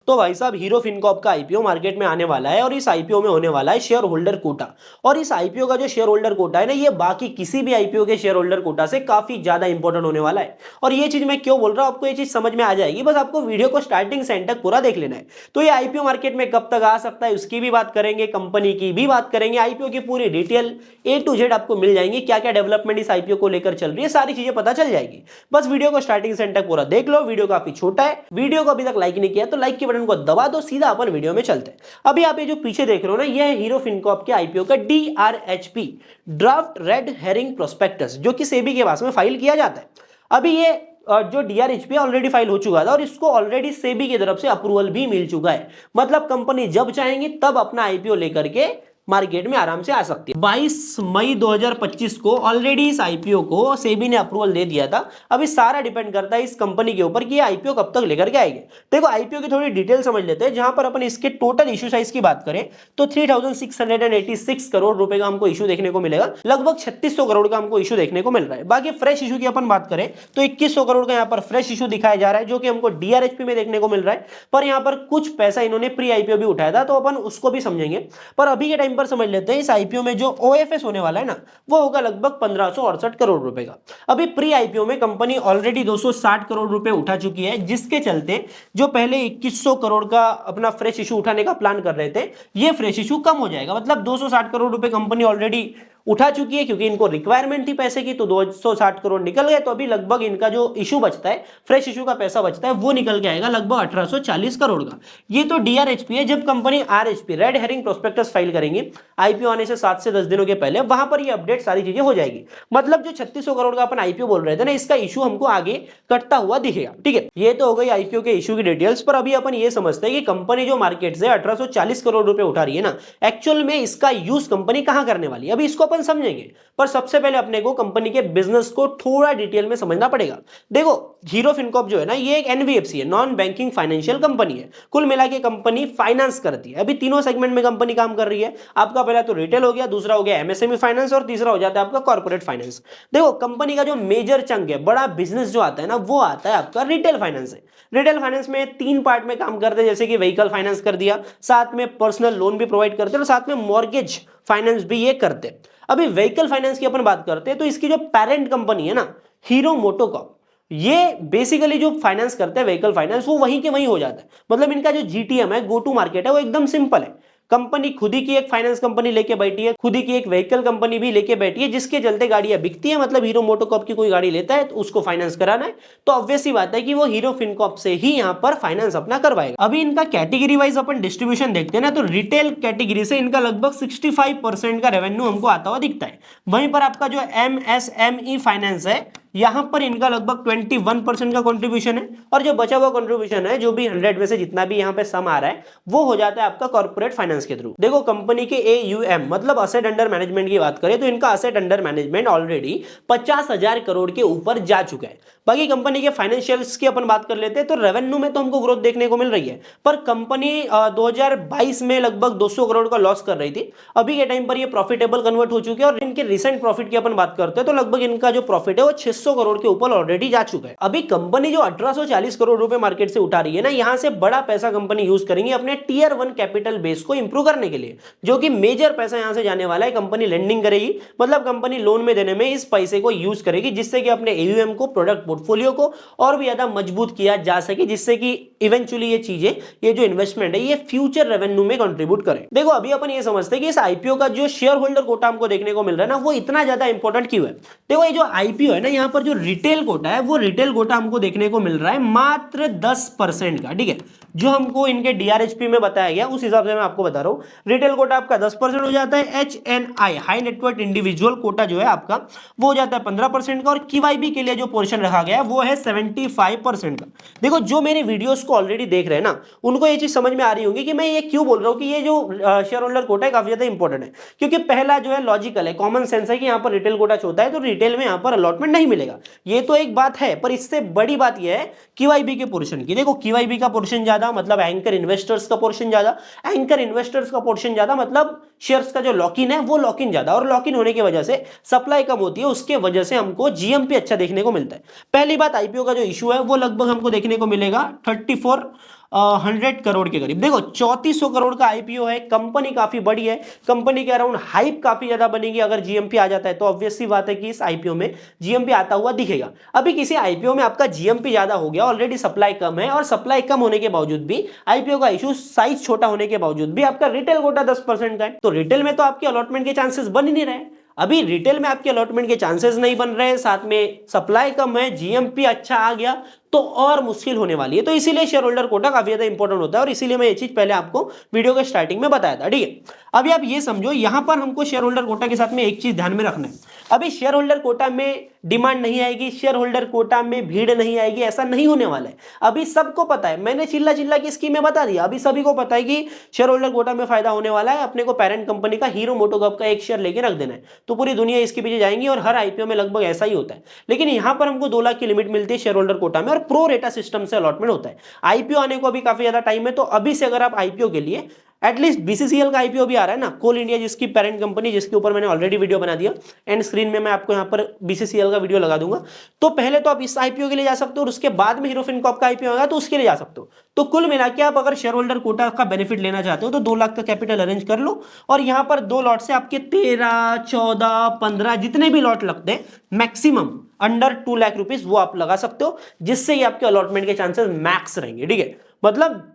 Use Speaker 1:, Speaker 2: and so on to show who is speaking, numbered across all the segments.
Speaker 1: तो भाई साहब हीरो फिनकॉर्प का आईपीओ मार्केट में आने वाला है और इस आईपीओ में होने वाला है शेयर होल्डर कोटा। और इस आईपीओ का जो शेयर होल्डर कोटा है ना, ये बाकी किसी भी आईपीओ के शेयर होल्डर कोटा से काफी ज्यादा इंपॉर्टेंट होने वाला है। और ये चीज मैं क्यों बोल रहा हूं, आपको ये चीज समझ में आ जाएगी, बस आपको वीडियो को स्टार्टिंग से एंड तक पूरा देख लेना है। तो ये आईपीओ मार्केट में कब तक आ सकता है उसकी भी बात करेंगे, कंपनी की भी बात करेंगे, आईपीओ की पूरी डिटेल A to Z आपको मिल जाएंगी, क्या क्या डेवलपमेंट इस आईपीओ को लेकर चल रही है, सारी चीजें पता चल जाएगी। बस वीडियो को स्टार्टिंग से एंड तक पूरा देख लो। वीडियो काफी छोटा है, वीडियो को अभी तक लाइक नहीं किया तो लाइक के बटन को दबा दो, सीधा अपन वीडियो में चलते हैं। अभी आप ये जो पीछे देख रहे हो ना, ये है हीरो फिनकॉर्प के आईपीओ का DRHP, draft red herring prospectus, जो कि सेबी के पास में फाइल किया जाता है। अभी ये जो DRHP ऑलरेडी फाइल हो चुका था और इसको ऑलरेडी सेबी की तरफ से अप्रूवल भी मिल चुका है। मतलब कंपनी जब चाहेंगी तब अपना आईपीओ लेकर के मार्केट में आराम से आ सकती है। 22 मई 2025 को ऑलरेडी इस आईपीओ को सेबी ने अप्रूवल दे दिया था। अभी सारा डिपेंड करता है इस कंपनी के ऊपर कि ये आईपीओ कब तक लेकर के आएगी। देखो आईपीओ की थोड़ी डिटेल समझ लेते हैं। जहां पर अपन इसके टोटल इश्यू साइज की बात करें तो 3686 करोड़ रुपए का हमको इशू देखने को मिलेगा। लगभग 3600 करोड़ का हमको इशू देखने को मिल रहा है। बाकी फ्रेश इशू की अपन बात करें तो 2100 करोड़ का यहाँ पर फ्रेश इशू दिखाया जा रहा है, जो कि हमको DRHP में देखने को मिल रहा है। पर यहाँ पर कुछ पैसा इन्होंने प्री आईपीओ भी उठाया था, तो अपन उसको भी समझेंगे। पर अभी के टाइम पर समझ लेते हैं इस आईपीओ में जो ओएफएस होने वाला है ना, वो होगा लगभग 1568 करोड़ रुपए का। अभी प्री आईपीओ में कंपनी ऑलरेडी 260 करोड़ रुपए उठा चुकी है, जिसके चलते जो पहले 2100 करोड़ का अपना फ्रेश इशू उठाने का प्लान कर रहे थे, ये फ्रेश इशू कम हो जाएगा। मतलब 260 करोड़ रुपए कंपनी ऑलरेडी उठा चुकी है, क्योंकि इनको रिक्वायरमेंट थी पैसे की, तो 260 करोड़ निकल गए। तो अभी लगभग इनका जो इशू बचता है, फ्रेश इशू का पैसा बचता है, वो निकल के आएगा लगभग 1840 करोड़ का। ये तो DRHP है। जब company RHP red herring prospectus file करेंगे आईपीओ आने से 7 से 10 दिनों के पहले, वहां पर ये अपडेट सारी चीजें हो जाएगी। मतलब जो 3600 करोड़ का अपन आईपीओ बोल रहे थे ना, इसका इशू हमको आगे कटता हुआ दिखेगा। ठीक है, ये तो हो गई आईपीओ के इशू की डिटेल्स। पर अभी अपन ये समझते हैं कि कंपनी जो मार्केट से 1840 करोड़ रुपए उठा रही है ना, एक्चुअल में इसका यूज कंपनी कहां करने वाली है, अभी इसको अपन समझेंगे। पर सबसे पहले अपने को कंपनी के बिजनेस को थोड़ा डिटेल में समझना पड़ेगा। देखो हीरो फिनकॉर्प जो है ना, ये एक एनबीएफसी है, नॉन बैंकिंग फाइनेंशियल कंपनी है। कुल मिला के कंपनी फाइनेंस करती है। अभी तीनों सेगमेंट में कंपनी काम कर रही है। आपका पहला तो रिटेल हो गया, दूसरा हो गया एमएसएमई फाइनेंस और तीसरा हो जाता है आपका कॉर्पोरेट फाइनेंस। देखो कंपनी का जो मेजर चंक है, बड़ा बिजनेस जो आता है ना, वो आता है आपका रिटेल फाइनेंस है। रिटेल फाइनेंस में 3 पार्ट में काम करते हैं, जैसे कि व्हीकल फाइनेंस कर दिया, साथ में पर्सनल लोन भी प्रोवाइड करते हैं और साथ में मॉर्गेज फाइनेंस भी ये करते हैं। अभी व्हीकल फाइनेंस की अपन बात करते हैं तो इसकी जो पेरेंट कंपनी है ना, हीरो मोटोकॉर्प, ये बेसिकली जो फाइनेंस करते हैं व्हीकल फाइनेंस, वो वहीं के वहीं हो जाता है। मतलब इनका जो जीटीएम है, गो टू मार्केट है, वो एकदम सिंपल है। कंपनी खुद ही की एक फाइनेंस कंपनी लेके बैठी है, खुद ही की एक व्हीकल कंपनी भी लेके बैठी है, जिसके चलते गाड़ियां बिकती है। मतलब हीरो मोटोकॉर्प की कोई गाड़ी लेता है तो उसको फाइनेंस कराना है, तो ऑब्वियस सी बात है कि वो हीरो फिनकॉर्प से ही यहाँ पर फाइनेंस अपना करवाएगा। अभी इनका कैटेगरी वाइज अपन डिस्ट्रीब्यूशन देखते हैं ना, तो रिटेल कैटेगरी से इनका लगभग 65% का रेवेन्यू हमको आता हुआ दिखता है। वहीं पर आपका जो MSME फाइनेंस है, यहां पर इनका लगभग 21% का कंट्रीब्यूशन है। और जो बचा हुआ कंट्रीब्यूशन है, जो भी 100 में से जितना भी यहां पे सम आ रहा है, वो हो जाता है आपका कॉर्पोरेट फाइनेंस के थ्रू। देखो कंपनी के AUM मतलब असेट अंडर मैनेजमेंट की बात करें तो इनका asset under management already 50,000 crore के ऊपर जा चुका है। बाकी कंपनी के फाइनेंशियल्स की अपन बात कर लेते हैं तो रेवेन्यू में तो हमको ग्रोथ देखने को मिल रही है, पर कंपनी 2022 में लगभग 200 करोड़ का लॉस कर रही थी। अभी के टाइम पर ये प्रॉफिटेबल कन्वर्ट हो चुके हैं और इनके रिसेंट प्रॉफिट की अपन बात करते हैं तो लगभग इनका जो प्रॉफिट है वो 600 करोड़ के ऊपर ऑलरेडी जा चुका है। अभी कंपनी जो 1840 करोड़ रुपए मार्केट से उठा रही है ना, यहां से बड़ा पैसा कंपनी यूज करेंगे अपने टियर 1 कैपिटल बेस को इंप्रूव करने के लिए, जो कि मेजर पैसा यहां से जाने वाला है। कंपनी लेंडिंग करेगी, मतलब कंपनी लोन में देने में इस पैसे को यूज करेगी, जिससे कि अपने AUM को, प्रोडक्ट पोर्टफोलियो को और भी ज्यादा मजबूत किया जा सके, जिससे कि इवेंचुअली ये चीजें, ये जो इन्वेस्टमेंट है, ये फ्यूचर रेवेन्यू में कंट्रीब्यूट करे। देखो अभी अपन ये समझते हैं कि इस आईपीओ का जो शेयर होल्डर कोटा हमको देखने को मिल रहा है ना, वो इतना ज्यादा इंपॉर्टेंट क्यों है। देखो ये जो आईपीओ है ना, यहाँ पर जो रिटेल कोटा है, वो रिटेल कोटा हमको देखने को मिल रहा है मात्र 10% का। ठीक है, जो हमको इनके DRHP में बताया गया उस हिसाब से मैं आपको बता रहा हूं। रिटेल कोटा आपका 10% हो जाता है। HNI high net worth individual quota जो है आपका, वो हो जाता है 15% का। और QIB के लिए जो पोर्शन रखा गया है वो है 75% का। देखो जो मेरे वीडियोस को ऑलरेडी देख रहे हैं ना, उनको ये चीज समझ में आ रही होगी कि मैं ये क्यों बोल रहा हूं कि ये जो शेयर होल्डर कोटा है काफी ज्यादा इंपॉर्टेंट है। क्योंकि पहला जो है लॉजिकल है, कॉमन सेंस है कि यहाँ पर रिटेल कोटा होता है तो रिटेल में यहाँ पर अलॉटमेंट नहीं मिलेगा, ये तो एक बात है। पर इससे बड़ी बात यह है QIB के पोर्शन की। देखो QIB का पोर्शन ज्यादा मतलब एंकर इन्वेस्टर्स का पोर्शन ज्यादा, एंकर इन्वेस्टर्स का पोर्शन ज्यादा मतलब शेयर्स का जो लॉक इन है वो लॉक इन ज्यादा, और लॉक इन होने की वजह से सप्लाई कम होती है, उसके वजह से हमको GMP अच्छा देखने को मिलता है। पहली बात आईपीओ का जो इशू है वो लगभग हमको देखने को मिलेगा 34 100 करोड़ के करीब। देखो 3400 करोड़ का आईपीओ है, कंपनी काफी बड़ी है, कंपनी के अराउंड हाइप काफी ज्यादा बनेगी। अगर जीएमपी आ जाता है तो ऑब्वियस सी बात है कि इस आईपीओ में जीएमपी आता हुआ दिखेगा। अभी किसी आईपीओ में आपका जीएमपी ज्यादा हो गया, ऑलरेडी सप्लाई कम है, और सप्लाई कम होने के बावजूद भी आईपीओ का इशू साइज छोटा होने के बावजूद भी आपका रिटेल कोटा 10% का है, तो रिटेल में तो आपके अलॉटमेंट के चांसेस बन ही नहीं रहे। अभी रिटेल में आपके अलॉटमेंट के चांसेस नहीं बन रहे, साथ में सप्लाई कम है, जीएमपी अच्छा आ गया तो और मुश्किल होने वाली है। तो इसीलिए शेयर होल्डर कोटा काफी ज्यादा इंपॉर्टेंट होता है, और इसीलिए मैं ये चीज पहले आपको वीडियो के स्टार्टिंग में बताया था। ठीक है, अभी आप ये समझो, यहां पर हमको शेयर होल्डर कोटा के साथ में एक चीज ध्यान में रखना है। अभी शेयर होल्डर कोटा में डिमांड नहीं आएगी, शेयर होल्डर कोटा में भीड़ नहीं आएगी, ऐसा नहीं होने वाला है। अभी सबको पता है, मैंने चिल्ला चिल्ला की स्कीमें बता दिया, अभी सभी को पता है कि शेयर होल्डर कोटा में फायदा होने वाला है। अपने को पेरेंट कंपनी का हीरो मोटोकॉर्प का एक शेयर लेके रख देना है, तो पूरी दुनिया इसके पीछे जाएंगी, और हर आईपीओ में लगभग ऐसा ही होता है। लेकिन यहां पर हमको 2 लाख की लिमिट मिलती है शेयर होल्डर कोटा में, और प्रो रेटा सिस्टम से अलॉटमेंट होता है। आईपीओ आने को अभी काफी ज्यादा टाइम है, तो अभी से अगर आप आईपीओ के लिए, एटलीस्ट बीसीसीएल का आईपीओ भी आ रहा है ना, कोल इंडिया जिसकी पेरेंट कंपनी, जिसके ऊपर मैंने ऑलरेडी वीडियो बना दिया, एंड स्क्रीन में मैं आपको यहां पर बीसीसीएल का वीडियो लगा दूंगा। तो पहले तो आप इस आईपीओ के लिए जा सकते हो, और उसके बाद में हीरो फिनकॉर्प का आईपीओ आएगा तो उसके लिए जा सकते हो। तो कुल मिला के आप अगर शेयर होल्डर कोटा का बेनिफिट लेना चाहते हो तो 2 लाख का कैपिटल अरेंज कर लो, और यहां पर 2 लॉट से आपके 13, 14, 15 जितने भी लॉट लगते हैं, मैक्सिमम अंडर 2 लाख रुपीज वो आप लगा सकते हो, जिससे ही आपके अलॉटमेंट के चांसेस मैक्स रहेंगे। ठीक है, मतलब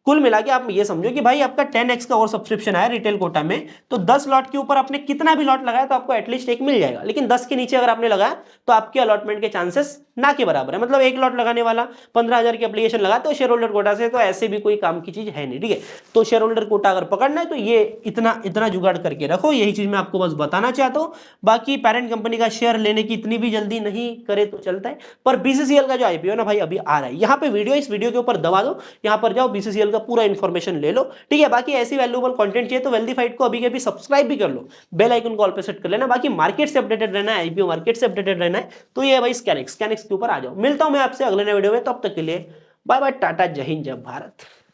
Speaker 1: कुल मिला के आप ये समझो कि भाई आपका 10x का और सब्सक्रिप्शन आया रिटेल कोटा में, तो 10 लॉट के ऊपर आपने कितना भी लॉट लगाया तो आपको एटलीस्ट एक मिल जाएगा। लेकिन 10 के नीचे अगर आपने लगाया तो आपके अलॉटमेंट के चांसेस ना के बराबर है। मतलब एक लॉट लगाने वाला 15,000 की एप्लीकेशन लगा तो शेयर होल्डर कोटा से तो ऐसे भी कोई काम की चीज है नहीं। ठीक है, तो शेयर होल्डर कोटा अगर पकड़ना है तो ये इतना इतना जुगाड़ करके रखो, यही चीज मैं आपको बस बताना चाहता हूं। बाकी पेरेंट कंपनी का शेयर लेने की इतनी भी जल्दी नहीं करे तो चलता है, पर बीसीसीएल का जो आईपीओ ना भाई अभी आ रहा है, यहाँ पे वीडियो, इस वीडियो के ऊपर दबा दो, यहाँ पर जाओ बीसीसीएल का पूरा इन्फॉर्मेशन ले लो। ठीक है, बाकी ऐसी वैल्यूएबल कंटेंट चाहिए तो वेल्दी फाइट को अभी के अभी सब्सक्राइब भी कर लो, बेल आइकन को ऑल पे सेट कर लेना। बाकी मार्केट से अपडेटेड रहना है, आईपीओ मार्केट से अपडेटेड रहना है, तो ये भाई स्कैनिक्स के ऊपर आ जाओ। मिलता हूं मैं आपसे अगले नए वीडियो में, तब तक के लिए बाय बाय, टाटा, जय हिंद, जय भारत।